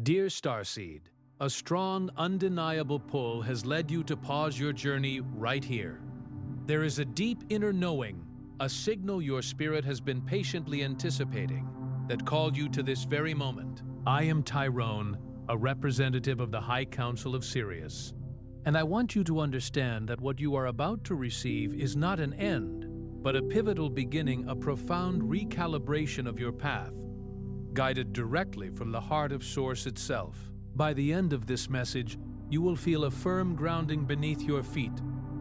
Dear Starseed, a strong, undeniable pull has led you to pause your journey right here. There is a deep inner knowing, a signal your spirit has been patiently anticipating, that called you to this very moment. I am Tyrone, a representative of the High Council of Sirius, and I want you to understand that what you are about to receive is not an end, but a pivotal beginning, a profound recalibration of your path, guided directly from the heart of Source itself. By the end of this message, you will feel a firm grounding beneath your feet,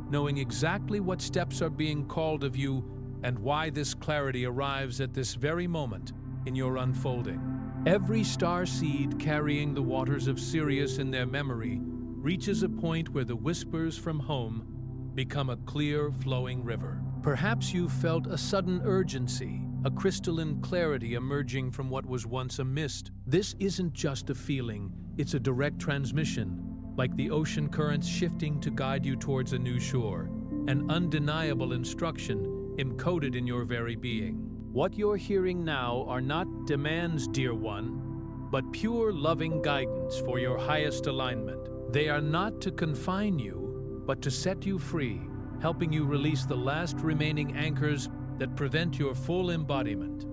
knowing exactly what steps are being called of you and why this clarity arrives at this very moment in your unfolding. Every starseed carrying the waters of Sirius in their memory reaches a point where the whispers from home become a clear, flowing river. Perhaps you felt a sudden urgency, a crystalline clarity emerging from what was once a mist. This isn't just a feeling, it's a direct transmission, like the ocean currents shifting to guide you towards a new shore, an undeniable instruction encoded in your very being. What you're hearing now are not demands, dear one, but pure loving guidance for your highest alignment. They are not to confine you, but to set you free, helping you release the last remaining anchors that prevent your full embodiment.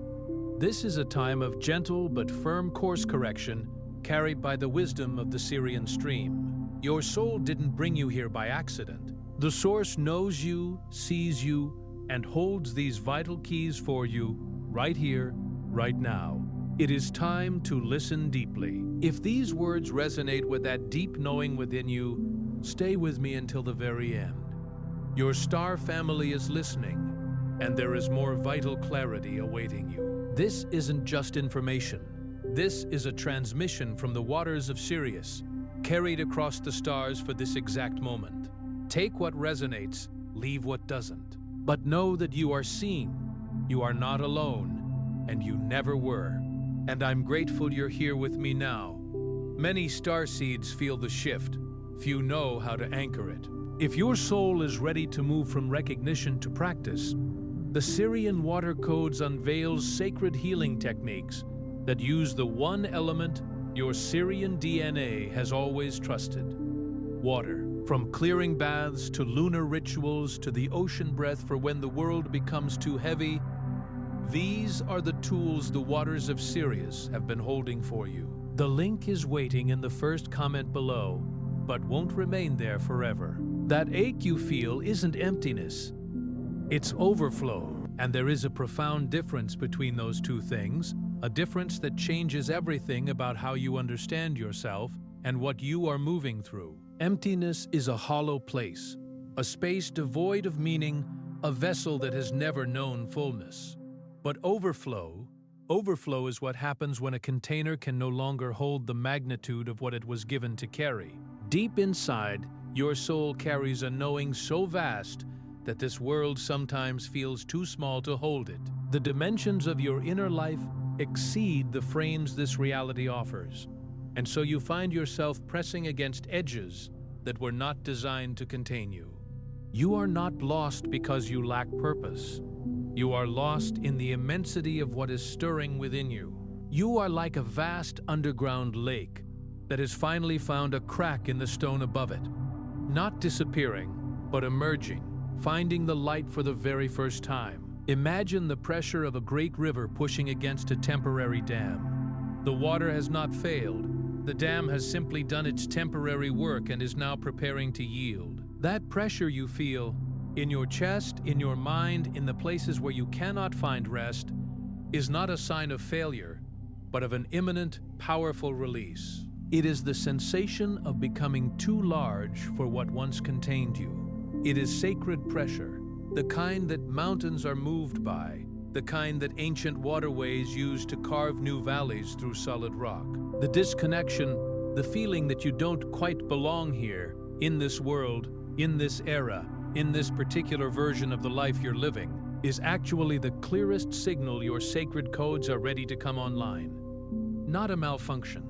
This is a time of gentle but firm course correction carried by the wisdom of the Sirian stream. Your soul didn't bring you here by accident. The Source knows you, sees you, and holds these vital keys for you right here, right now. It is time to listen deeply. If these words resonate with that deep knowing within you, stay with me until the very end. Your star family is listening, and there is more vital clarity awaiting you. This isn't just information. This is a transmission from the waters of Sirius, carried across the stars for this exact moment. Take what resonates, leave what doesn't. But know that you are seen, you are not alone, and you never were. And I'm grateful you're here with me now. Many starseeds feel the shift. Few know how to anchor it. If your soul is ready to move from recognition to practice, the Sirian Water Codes unveils sacred healing techniques that use the one element your Sirian DNA has always trusted: water. From clearing baths to lunar rituals to the ocean breath for when the world becomes too heavy, these are the tools the waters of Sirius have been holding for you. The link is waiting in the first comment below, but won't remain there forever. That ache you feel isn't emptiness, it's overflow. And there is a profound difference between those two things, a difference that changes everything about how you understand yourself and what you are moving through. Emptiness is a hollow place, a space devoid of meaning, a vessel that has never known fullness. But overflow is what happens when a container can no longer hold the magnitude of what it was given to carry. Deep inside, your soul carries a knowing so vast that this world sometimes feels too small to hold it. The dimensions of your inner life exceed the frames this reality offers, and so you find yourself pressing against edges that were not designed to contain you. You are not lost because you lack purpose. You are lost in the immensity of what is stirring within you. You are like a vast underground lake that has finally found a crack in the stone above it, not disappearing, but emerging, finding the light for the very first time. Imagine the pressure of a great river pushing against a temporary dam. The water has not failed. The dam has simply done its temporary work and is now preparing to yield. That pressure you feel in your chest, in your mind, in the places where you cannot find rest, is not a sign of failure, but of an imminent, powerful release. It is the sensation of becoming too large for what once contained you. It is sacred pressure, the kind that mountains are moved by, the kind that ancient waterways use to carve new valleys through solid rock. The disconnection, the feeling that you don't quite belong here, in this world, in this era, in this particular version of the life you're living, is actually the clearest signal your sacred codes are ready to come online. Not a malfunction.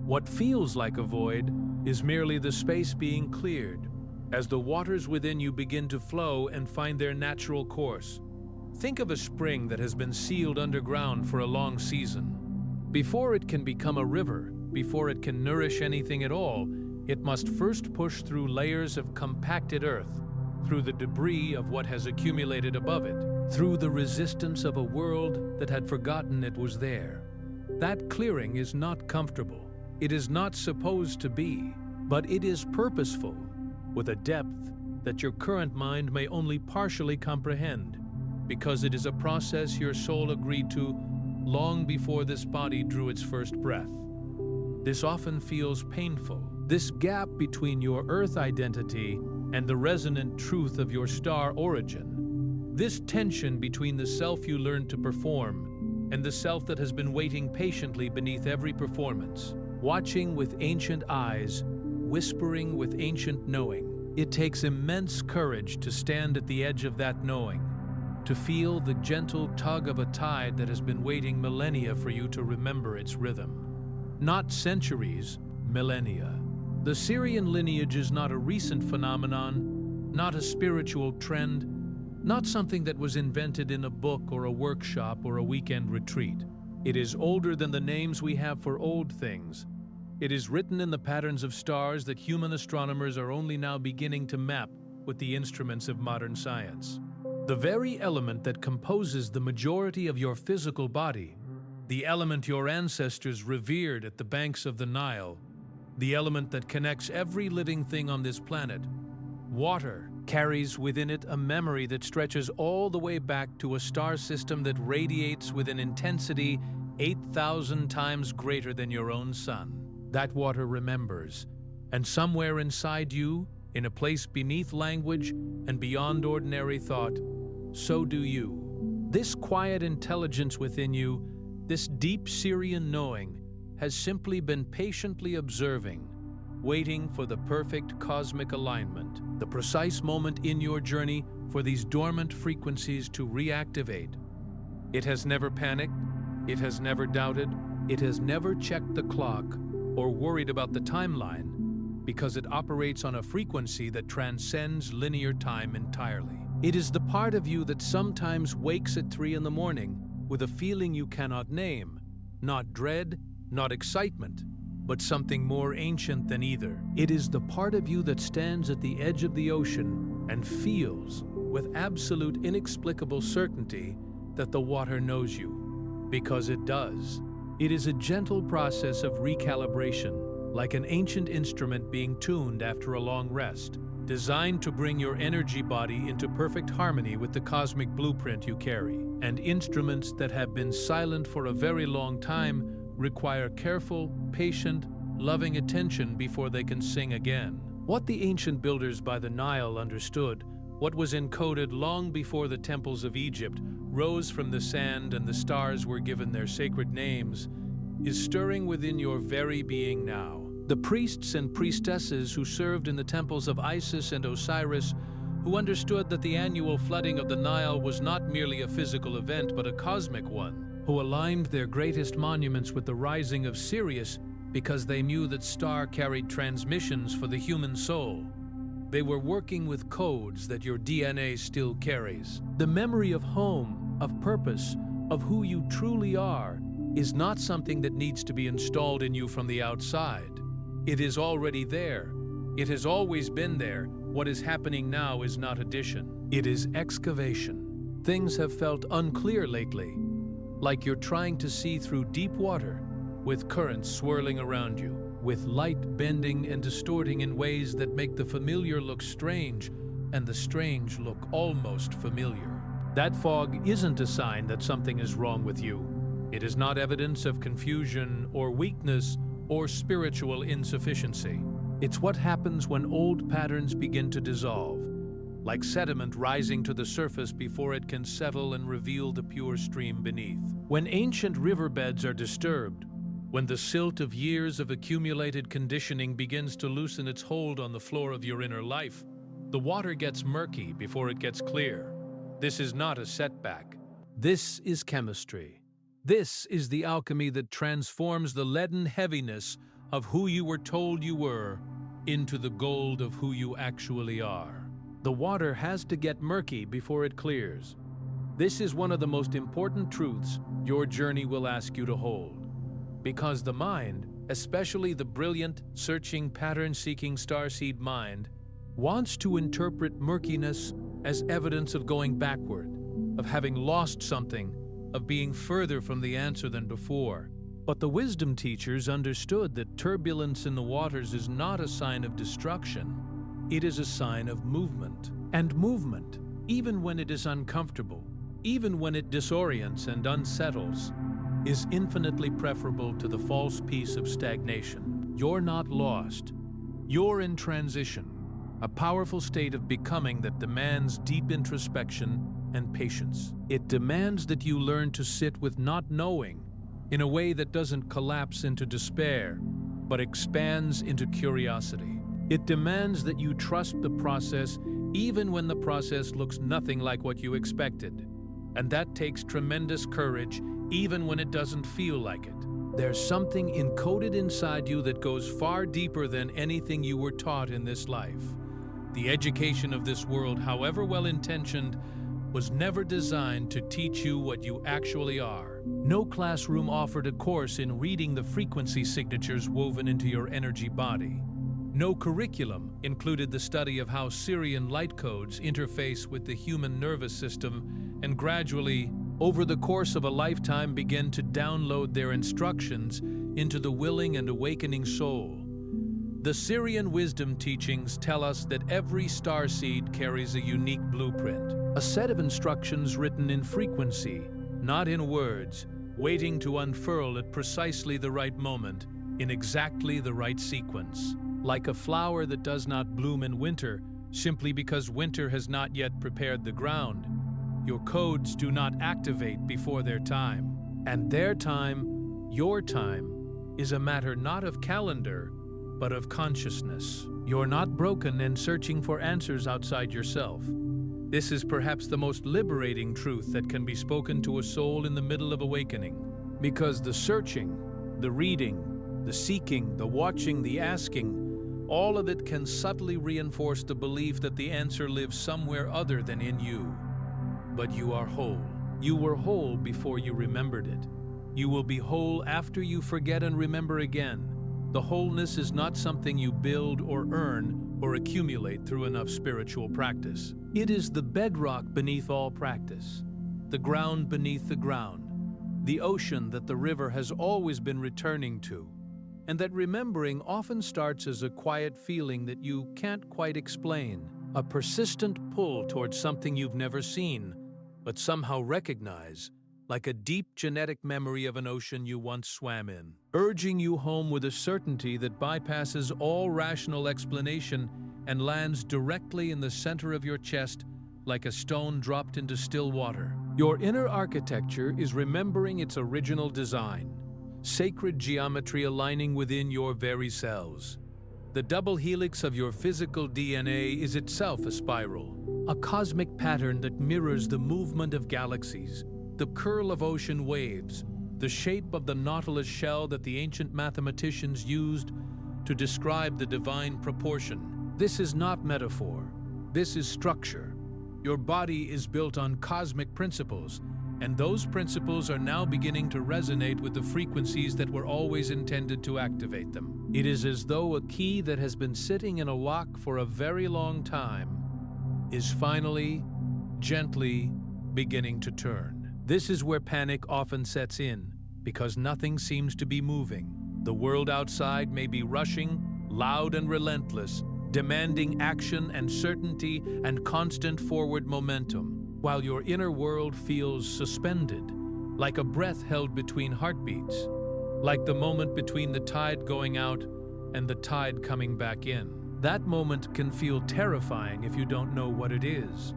What feels like a void is merely the space being cleared, as the waters within you begin to flow and find their natural course. Think of a spring that has been sealed underground for a long season. Before it can become a river, before it can nourish anything at all, it must first push through layers of compacted earth, through the debris of what has accumulated above it, through the resistance of a world that had forgotten it was there. That clearing is not comfortable. It is not supposed to be, but it is purposeful, with a depth that your current mind may only partially comprehend, because it is a process your soul agreed to long before this body drew its first breath. This often feels painful. This gap between your Earth identity and the resonant truth of your star origin. This tension between the self you learned to perform and the self that has been waiting patiently beneath every performance, watching with ancient eyes, whispering with ancient knowing. It takes immense courage to stand at the edge of that knowing, to feel the gentle tug of a tide that has been waiting millennia for you to remember its rhythm. Not centuries, millennia. The Sirian lineage is not a recent phenomenon, not a spiritual trend, not something that was invented in a book or a workshop or a weekend retreat. It is older than the names we have for old things. It is written in the patterns of stars that human astronomers are only now beginning to map with the instruments of modern science. The very element that composes the majority of your physical body, the element your ancestors revered at the banks of the Nile, the element that connects every living thing on this planet, water, carries within it a memory that stretches all the way back to a star system that radiates with an intensity 8,000 times greater than your own sun. That water remembers, and somewhere inside you, in a place beneath language and beyond ordinary thought, so do you. This quiet intelligence within you, this deep Sirian knowing, has simply been patiently observing, waiting for the perfect cosmic alignment, the precise moment in your journey for these dormant frequencies to reactivate. It has never panicked, it has never doubted, it has never checked the clock or worried about the timeline, because it operates on a frequency that transcends linear time entirely. It is the part of you that sometimes wakes at 3 in the morning with a feeling you cannot name, not dread, not excitement, but something more ancient than either. It is the part of you that stands at the edge of the ocean and feels, with absolute inexplicable certainty, that the water knows you, because it does. It is a gentle process of recalibration, like an ancient instrument being tuned after a long rest, designed to bring your energy body into perfect harmony with the cosmic blueprint you carry. And instruments that have been silent for a very long time require careful, patient, loving attention before they can sing again. What the ancient builders by the Nile understood, what was encoded long before the temples of Egypt rose from the sand and the stars were given their sacred names, is stirring within your very being now. The priests and priestesses who served in the temples of Isis and Osiris, who understood that the annual flooding of the Nile was not merely a physical event but a cosmic one, who aligned their greatest monuments with the rising of Sirius because they knew that star carried transmissions for the human soul. They were working with codes that your DNA still carries. The memory of home, of purpose, of who you truly are, is not something that needs to be installed in you from the outside. It is already there. It has always been there. What is happening now is not addition. It is excavation. Things have felt unclear lately, like you're trying to see through deep water, with currents swirling around you, with light bending and distorting in ways that make the familiar look strange and the strange look almost familiar. That fog isn't a sign that something is wrong with you. It is not evidence of confusion or weakness or spiritual insufficiency. It's what happens when old patterns begin to dissolve, like sediment rising to the surface before it can settle and reveal the pure stream beneath. When ancient riverbeds are disturbed, when the silt of years of accumulated conditioning begins to loosen its hold on the floor of your inner life, the water gets murky before it gets clear. This is not a setback. This is chemistry. This is the alchemy that transforms the leaden heaviness of who you were told you were into the gold of who you actually are. The water has to get murky before it clears. This is one of the most important truths your journey will ask you to hold. Because the mind, especially the brilliant, searching, pattern-seeking starseed mind, wants to interpret murkiness as evidence of going backward, of having lost something, of being further from the answer than before. But the wisdom teachers understood that turbulence in the waters is not a sign of destruction. It is a sign of movement. And movement, even when it is uncomfortable, even when it disorients and unsettles, is infinitely preferable to the false peace of stagnation. You're not lost. You're in transition, a powerful state of becoming that demands deep introspection and patience. It demands that you learn to sit with not knowing in a way that doesn't collapse into despair, but expands into curiosity. It demands that you trust the process even when the process looks nothing like what you expected. And that takes tremendous courage even when it doesn't feel like it. There's something encoded inside you that goes far deeper than anything you were taught in this life. The education of this world, however well-intentioned, was never designed to teach you what you actually are. No classroom offered a course in reading the frequency signatures woven into your energy body. No curriculum included the study of how Sirian light codes interface with the human nervous system and gradually, over the course of a lifetime, begin to download their instructions into the willing and awakening soul. The Sirian wisdom teachings tell us that every starseed carries a unique blueprint, a set of instructions written in frequency, not in words, waiting to unfurl at precisely the right moment, in exactly the right sequence. Like a flower that does not bloom in winter simply because winter has not yet prepared the ground, your codes do not activate before their time. And their time, your time, is a matter not of calendar, but of consciousness. You're not broken and searching for answers outside yourself. This is perhaps the most liberating truth that can be spoken to a soul in the middle of awakening. Because the searching, the reading, the seeking, the watching, the asking, all of it can subtly reinforce the belief that the answer lives somewhere other than in you. But you are whole. You were whole before you remembered it. You will be whole after you forget and remember again. The wholeness is not something you build or earn or accumulate through enough spiritual practice. It is the bedrock beneath all practice, the ground beneath the ground, the ocean that the river has always been returning to, and that remembering often starts as a quiet feeling that you can't quite explain, a persistent pull towards something you've never seen, but somehow recognize, like a deep genetic memory of an ocean you once swam in, urging you home with a certainty that bypasses all rational explanation and lands directly in the center of your chest like a stone dropped into still water. Your inner architecture is remembering its original design, sacred geometry aligning within your very cells. The double helix of your physical DNA is itself a spiral, a cosmic pattern that mirrors the movement of galaxies, the curl of ocean waves, the shape of the nautilus shell that the ancient mathematicians used to describe the divine proportion. This is not metaphor. This is structure. Your body is built on cosmic principles, and those principles are now beginning to resonate with the frequencies that were always intended to activate them. It is as though a key that has been sitting in a lock for a very long time is finally, gently beginning to turn. This is where panic often sets in, because nothing seems to be moving. The world outside may be rushing, loud and relentless, demanding action and certainty and constant forward momentum, while your inner world feels suspended, like a breath held between heartbeats, like the moment between the tide going out and the tide coming back in. That moment can feel terrifying if you don't know what it is.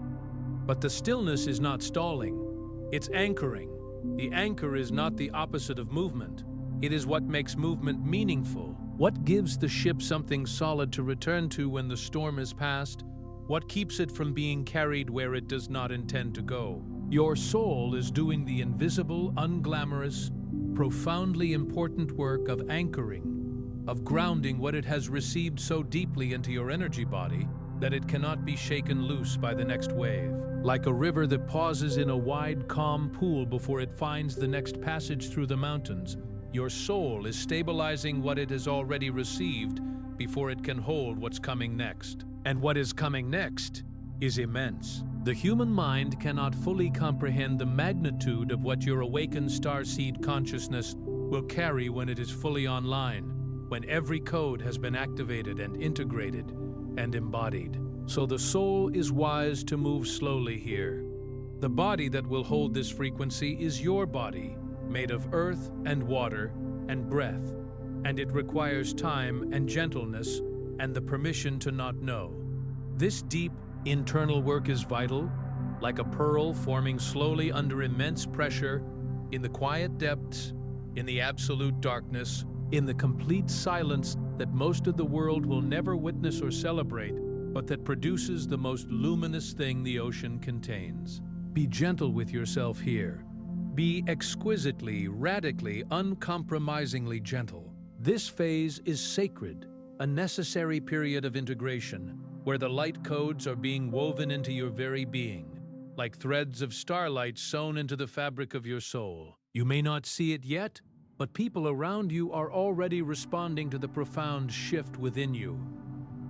But the stillness is not stalling. It's anchoring. The anchor is not the opposite of movement. It is what makes movement meaningful. What gives the ship something solid to return to when the storm is past? What keeps it from being carried where it does not intend to go? Your soul is doing the invisible, unglamorous, profoundly important work of anchoring, of grounding what it has received so deeply into your energy body that it cannot be shaken loose by the next wave. Like a river that pauses in a wide, calm pool before it finds the next passage through the mountains, Your soul is stabilizing what it has already received before it can hold what's coming next. And what is coming next is immense. The human mind cannot fully comprehend the magnitude of what your awakened starseed consciousness will carry when it is fully online, when every code has been activated and integrated and embodied. So the soul is wise to move slowly here. The body that will hold this frequency is your body, made of earth and water and breath, and it requires time and gentleness and the permission to not know. This deep internal work is vital, like a pearl forming slowly under immense pressure, in the quiet depths, in the absolute darkness, in the complete silence that most of the world will never witness or celebrate, but that produces the most luminous thing the ocean contains. Be gentle with yourself here. Be exquisitely, radically, uncompromisingly gentle. This phase is sacred, a necessary period of integration, where the light codes are being woven into your very being, like threads of starlight sewn into the fabric of your soul. You may not see it yet, but people around you are already responding to the profound shift within you.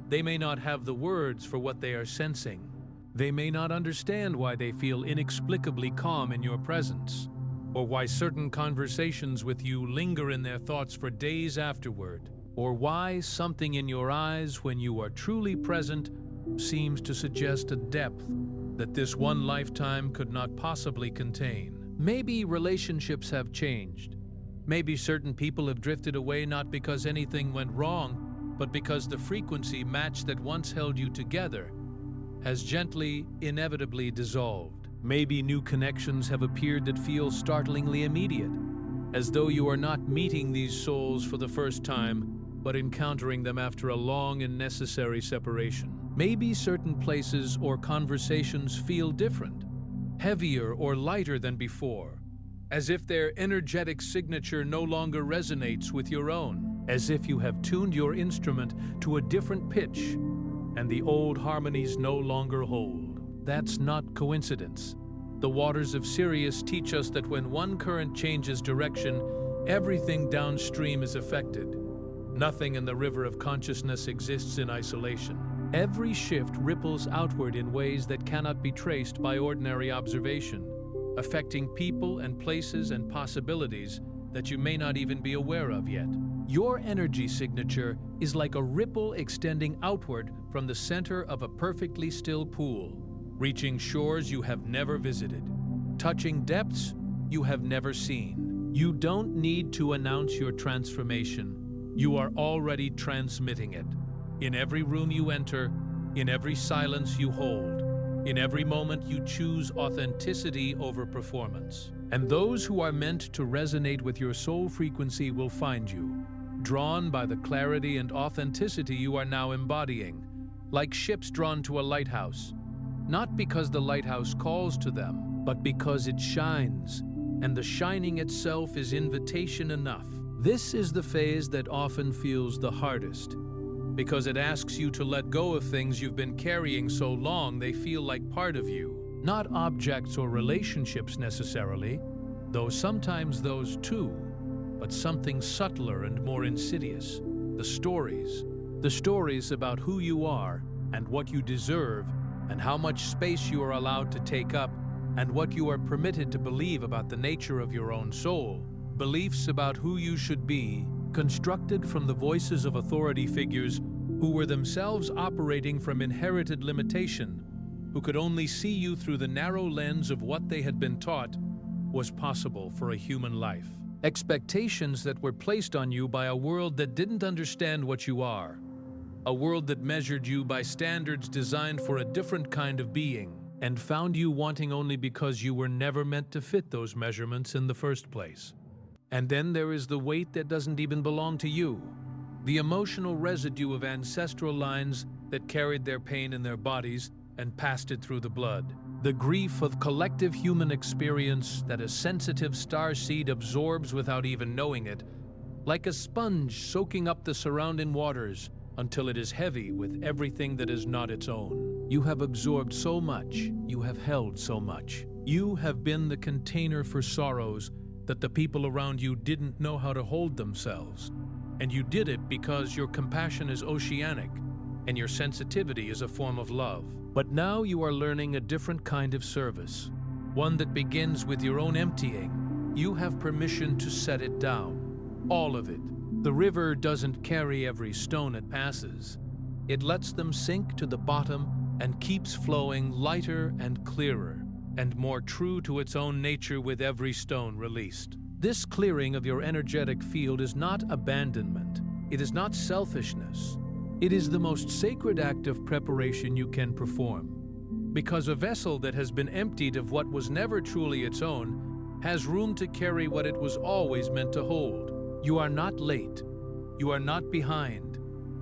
They may not have the words for what they are sensing. They may not understand why they feel inexplicably calm in your presence, or why certain conversations with you linger in their thoughts for days afterward, or why something in your eyes when you are truly present seems to suggest a depth that this one lifetime could not possibly contain. Maybe relationships have changed. Maybe certain people have drifted away not because anything went wrong, but because the frequency match that once held you together has gently, inevitably dissolved. Maybe new connections have appeared that feel startlingly immediate, as though you are not meeting these souls for the first time, but encountering them after a long and necessary separation. Maybe certain places or conversations feel different, heavier or lighter than before, as if their energetic signature no longer resonates with your own, as if you have tuned your instrument to a different pitch and the old harmonies no longer hold. That's not coincidence. The waters of Sirius teach us that when one current changes direction, everything downstream is affected. Nothing in the river of consciousness exists in isolation. Every shift ripples outward in ways that cannot be traced by ordinary observation, affecting people and places and possibilities that you may not even be aware of yet. Your energy signature is like a ripple extending outward from the center of a perfectly still pool, reaching shores you have never visited, touching depths you have never seen. You don't need to announce your transformation. You are already transmitting it. In every room you enter, in every silence you hold, in every moment you choose authenticity over performance. And those who are meant to resonate with your soul frequency will find you, drawn by the clarity and authenticity you are now embodying, like ships drawn to a lighthouse, not because the lighthouse calls to them, but because it shines, and the shining itself is invitation enough. This is the phase that often feels the hardest, because it asks you to let go of things you've been carrying so long they feel like part of you. Not objects or relationships necessarily, though sometimes those too, but something subtler and more insidious. The stories about who you are and what you deserve and how much space you are allowed to take up and what you are permitted to believe about the nature of your own soul. Beliefs about who you should be, constructed from the voices of authority figures who were themselves operating from inherited limitation, who could only see you through the narrow lens of what they had been taught was possible for a human life. Expectations that were placed on you by a world that didn't understand what you are, a world that measured you by standards designed for a different kind of being, and found you wanting only because you were never meant to fit those measurements in the first place. And then there is the weight that doesn't even belong to you, the emotional residue of ancestral lines that carried their pain in their bodies and passed it through the blood. The grief of collective human experience that a sensitive starseed absorbs without even knowing it, like a sponge soaking up the surrounding waters until it is heavy with everything that is not its own. You have absorbed so much, you have held so much. You have been the container for sorrows that the people around you didn't know how to hold themselves, and you did it because your compassion is oceanic and your sensitivity is a form of love. But now you are learning a different kind of service, one that begins with your own emptying. You have permission to set it down, all of it. The river doesn't carry every stone it passes. It lets them sink to the bottom and keeps flowing lighter and clearer and more true to its own nature with every stone released. This clearing of your energetic field is not abandonment. It is not selfishness. It is the most sacred act of preparation you can perform. Because a vessel that has been emptied of what was never truly its own has room to carry what it was always meant to hold. You are not late. You are not behind.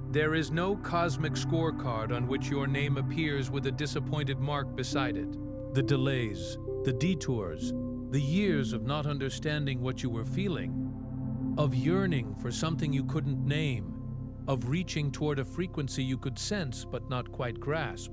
There is no cosmic scorecard on which your name appears with a disappointed mark beside it. The delays, the detours, the years of not understanding what you were feeling, of yearning for something you couldn't name, of reaching toward a frequency you could sense but not quite grasp.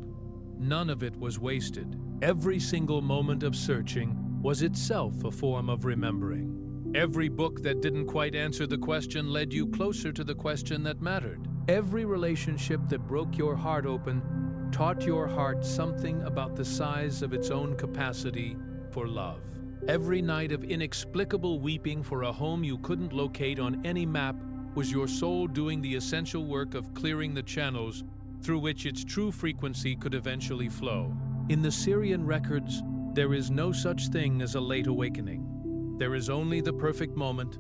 None of it was wasted. Every single moment of searching was itself a form of remembering. Every book that didn't quite answer the question led you closer to the question that mattered. Every relationship that broke your heart open taught your heart something about the size of its own capacity for love. Every night of inexplicable weeping for a home you couldn't locate on any map was your soul doing the essential work of clearing the channels through which its true frequency could eventually flow. In the Sirian records, there is no such thing as a late awakening. There is only the perfect moment,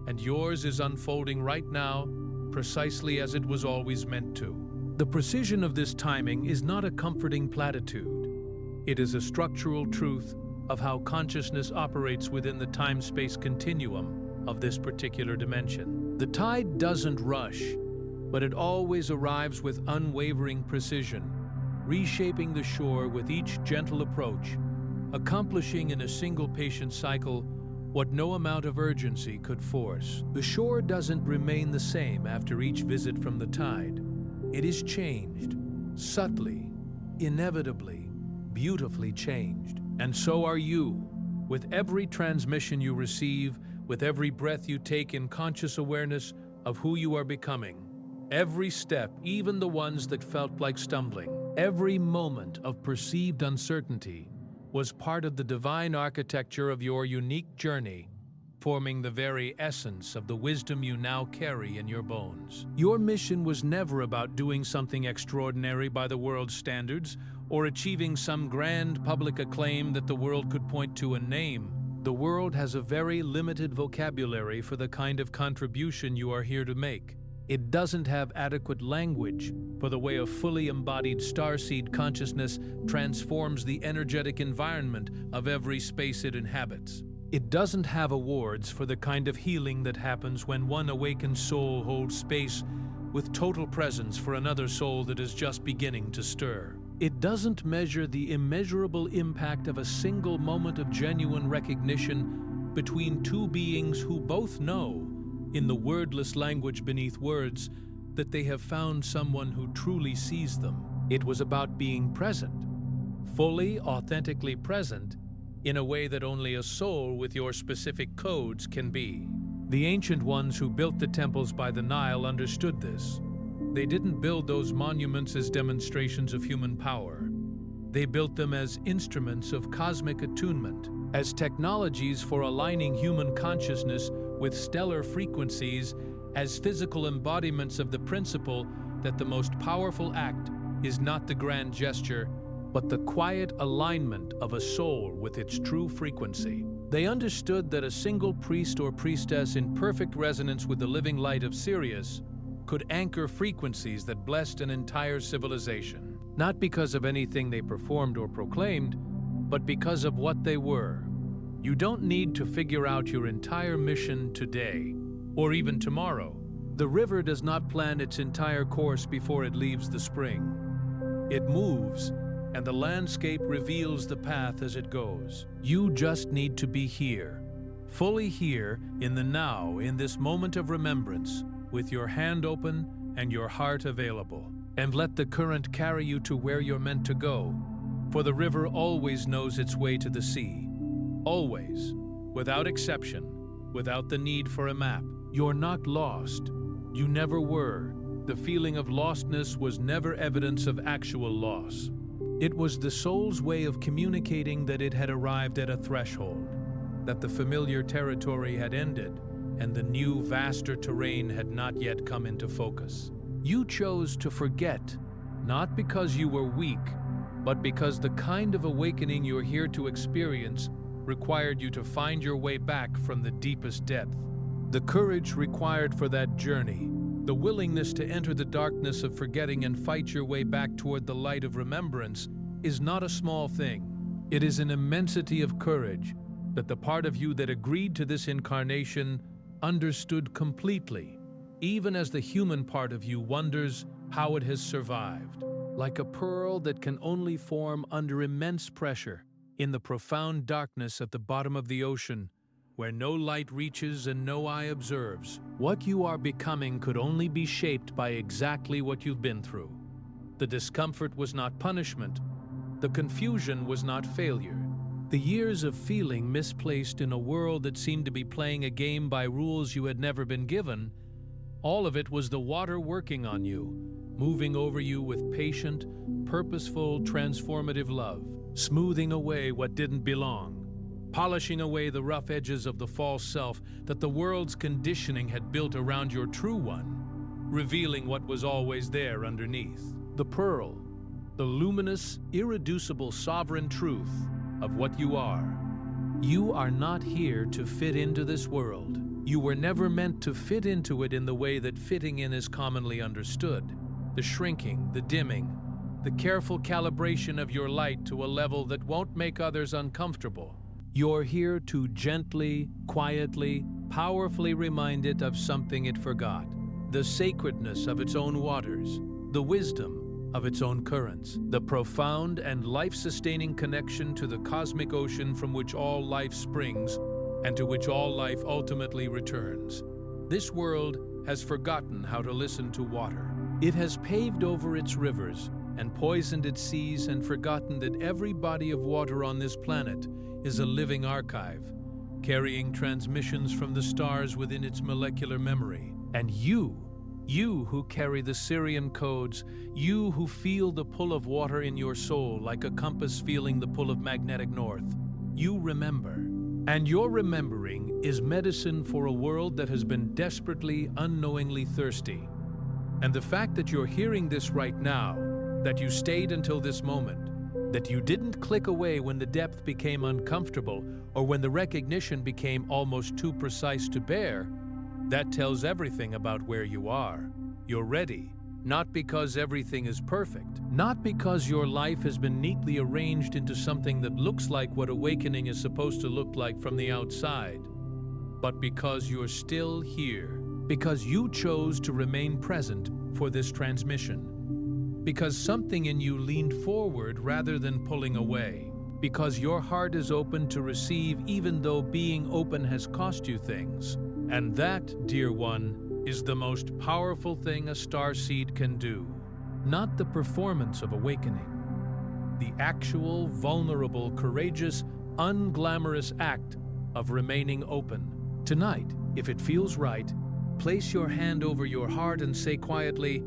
and yours is unfolding right now, precisely as it was always meant to. The precision of this timing is not a comforting platitude. It is a structural truth of how consciousness operates within the time-space continuum of this particular dimension. The tide doesn't rush, but it always arrives with unwavering precision, reshaping the shore with each gentle approach, accomplishing in a single patient cycle what no amount of urgency could force. The shore doesn't remain the same after each visit from the tide. It is changed, subtly, inevitably, beautifully changed. And so are you. With every transmission you receive, with every breath you take in conscious awareness of who you are becoming, every step, even the ones that felt like stumbling, every moment of perceived uncertainty was part of the divine architecture of your unique journey, forming the very essence of the wisdom you now carry in your bones. Your mission was never about doing something extraordinary by the world's standards or achieving some grand public acclaim that the world could point to and name. The world has a very limited vocabulary for the kind of contribution you are here to make. It doesn't have adequate language for the way a fully embodied starseed consciousness transforms the energetic environment of every space it inhabits. It doesn't have awards for the kind of healing that happens when one awakened soul holds space with total presence for another soul that is just beginning to stir. It doesn't measure the immeasurable impact of a single moment of genuine recognition between two beings who both know, in the wordless language beneath words, that they have found someone who truly sees them. It was about being present, fully, authentically present, in a way that only a soul with your specific codes can be. The ancient ones who built the temples by the Nile understood this. They didn't build those monuments as demonstrations of human power. They built them as instruments of cosmic attunement, as technologies for aligning human consciousness with stellar frequencies, as physical embodiments of the principle that the most powerful act is not the grand gesture, but the quiet alignment of a soul with its true frequency. They understood that a single priest or priestess in perfect resonance with the living light of Sirius could anchor frequencies that blessed an entire civilization, not because of anything they performed or proclaimed, but because of what they were. You don't need to figure out your entire mission today, or even tomorrow. The river does not plan its entire course before it leaves the spring. It moves, and the landscape reveals the path as it goes. You just need to be here, fully here in the now, in this moment of remembrance, with your hand open and your heart available. And let the current carry you to where you're meant to go, for the river always knows its way to the sea. Always, without exception, without the need for a map. You're not lost. You never were. The feeling of lostness was never evidence of actual loss. It was the soul's way of communicating that it had arrived at a threshold, that the familiar territory had ended, and the new, vaster terrain had not yet come into focus. You chose to forget, not because you were weak, but because the kind of awakening you're here to experience required you to find your way back from the deepest depth. The courage required for that journey, the willingness to enter the darkness of forgetting and fight your way back toward the light of remembrance, is not a small thing. It is an immensity of courage that the part of you that agreed to this incarnation understood completely, even as the human part of you wonders how it has survived. Like a pearl that can only form under immense pressure in the profound darkness at the bottom of the ocean, where no light reaches and no eye observes, what you are becoming could only be shaped by exactly what you've been through. The discomfort was not punishment. The confusion was not failure. The years of feeling misplaced in a world that seemed to be playing a game by rules you had never been given, all of it was the water working on you, moving over you with patient, purposeful, transformative love, smoothing away what didn't belong, polishing away the rough edges of the false self that the world's conditioning had built around your true one, revealing what was always there underneath. The pearl, the luminous, irreducible sovereign truth of what you are. You are not here to fit into this world. You were never meant to fit into it in the way that fitting in is commonly understood. The shrinking, the dimming, the careful calibration of your light to a level that won't make others uncomfortable. You're here to gently, quietly, powerfully remind it of something it forgot, the sacredness of its own waters, the wisdom of its own currents, the profound and life-sustaining connection to the cosmic ocean from which all life springs and to which all life ultimately returns. This world has forgotten how to listen to water. It has paved over its rivers and poisoned its seas and forgotten that every body of water on this planet is a living archive, carrying transmissions from the stars within its molecular memory. And you who carry the Sirian codes, you who feel the pull of water in your soul like a compass feeling the pull of magnetic north, you remember. And your remembering is medicine for a world that has been desperately, unknowingly thirsty. And the fact that you're hearing this right now, that you stayed until this moment, that you didn't click away when the depth became uncomfortable or when the recognition became almost too precise to bear, that tells everything about where you are. You're ready, not because everything is perfect, not because your life has been neatly arranged into something that looks like what awakening is supposed to look like from the outside, but because you're still here, because you chose to remain present for this transmission, because something in you leaned forward rather than pulling away, because your heart is open to receive even though being open has cost you things. And that, dear one, is the most powerful thing a starseed can do. Not the performance of awakening. The actual, vulnerable, courageous, unglamorous act of remaining open. Tonight, if it feels right, place your hand over your heart and say quietly,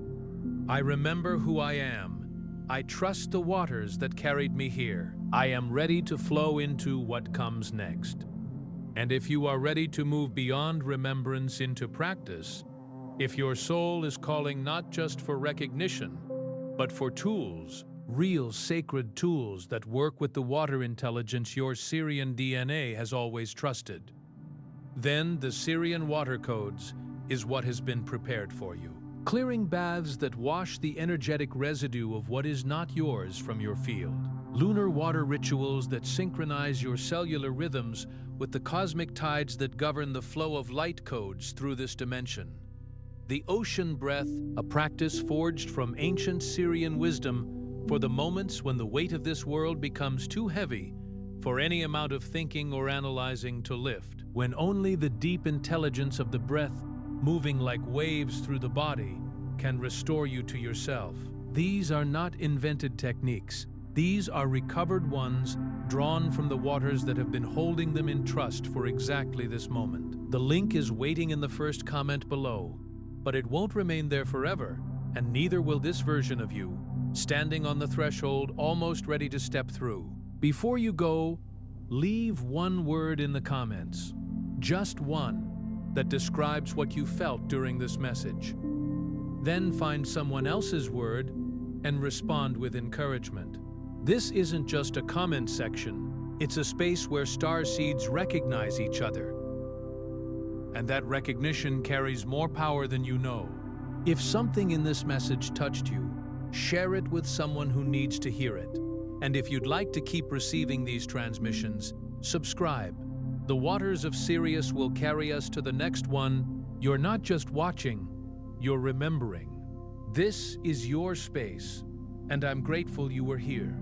I remember who I am. I trust the waters that carried me here. I am ready to flow into what comes next. And if you are ready to move beyond remembrance into practice, if your soul is calling not just for recognition, but for tools, real sacred tools that work with the water intelligence your Sirian DNA has always trusted, then the Sirian water codes is what has been prepared for you. Clearing baths that wash the energetic residue of what is not yours from your field. Lunar water rituals that synchronize your cellular rhythms with the cosmic tides that govern the flow of light codes through this dimension. The ocean breath, a practice forged from ancient Sirian wisdom for the moments when the weight of this world becomes too heavy for any amount of thinking or analyzing to lift, when only the deep intelligence of the breath moving like waves through the body can restore you to yourself. These are not invented techniques. These are recovered ones drawn from the waters that have been holding them in trust for exactly this moment. The link is waiting in the first comment below, but it won't remain there forever, and neither will this version of you, standing on the threshold almost ready to step through. Before you go, leave one word in the comments, just one, that describes what you felt during this message. Then find someone else's word and respond with encouragement. This isn't just a comment section, it's a space where starseeds recognize each other. And that recognition carries more power than you know. If something in this message touched you, share it with someone who needs to hear it. And if you'd like to keep receiving these transmissions, subscribe. The waters of Sirius will carry us to the next one. You're not just watching, you're remembering. This is your space, and I'm grateful you were here.